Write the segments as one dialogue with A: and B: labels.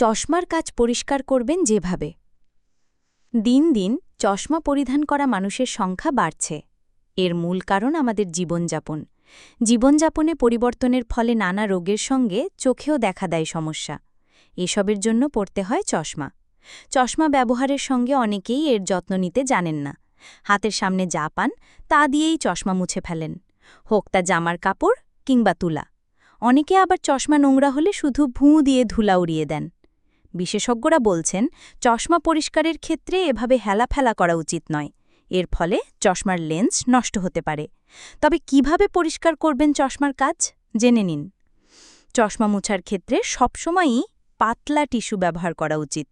A: চশমার কাচ পরিষ্কার করবেন যেভাবে। দিন দিন চশমা পরিধান করা মানুষের সংখ্যা বাড়ছে। এর মূল কারণ আমাদের জীবনযাপনে পরিবর্তনের ফলে নানা রোগের সঙ্গে চোখেও দেখা দেয় সমস্যা। এসবের জন্য পড়তে হয় চশমা। চশমা ব্যবহারের সঙ্গে অনেকেই এর যত্ন নিতে জানেন না। হাতের সামনে যা পান তা দিয়েই চশমা মুছে ফেলেন, হোক তা জামার কাপড় কিংবা তুলা। অনেকে আবার চশমা নোংরা হলে শুধু ভুঁ দিয়ে ধুলা উড়িয়ে দেন। বিশেষজ্ঞরা বলছেন, চশমা পরিষ্কারের ক্ষেত্রে এভাবে হেলাফেলা করা উচিত নয়। এর ফলে চশমার লেন্স নষ্ট হতে পারে। তবে কিভাবে পরিষ্কার করবেন চশমার কাচ, জেনে নিন। চশমা মুছার ক্ষেত্রে সবসময়ই পাতলা টিস্যু ব্যবহার করা উচিত।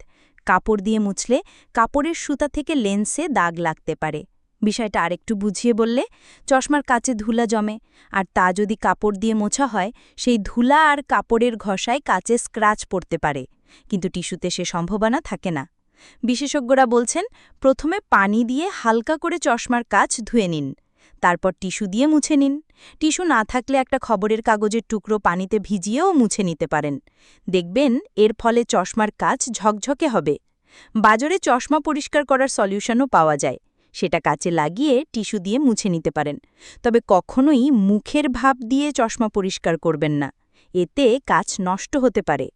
A: কাপড় দিয়ে মুছলে কাপড়ের সুতা থেকে লেন্সে দাগ লাগতে পারে। বিষয়টা আরেকটু বুঝিয়ে বললে, চশমার কাচে ধুলা জমে, আর তা যদি কাপড় দিয়ে মোছা হয়, সেই ধুলা আর কাপড়ের ঘষায় কাচে স্ক্র্যাচ পড়তে পারে, কিন্তু টিস্যুতে সে সম্ভাবনা থাকে না। বিশেষজ্ঞরা বলছেন, প্রথমে পানি দিয়ে হালকা করে চশমার কাচ ধুয়ে নিন, তারপর টিস্যু দিয়ে মুছে নিন। টিস্যু না থাকলে একটা খবরের কাগজের টুকরো পানিতে ভিজিয়েও মুছে নিতে পারেন। দেখবেন এর ফলে চশমার কাচ ঝকঝকে হবে। বাজারে চশমা পরিষ্কার করার সলিউশনও পাওয়া যায়, সেটা কাচে লাগিয়ে টিস্যু দিয়ে মুছে নিতে পারেন। তবে কখনোই মুখের ভাপ দিয়ে চশমা পরিষ্কার করবেন না, এতে কাচ নষ্ট হতে পারে।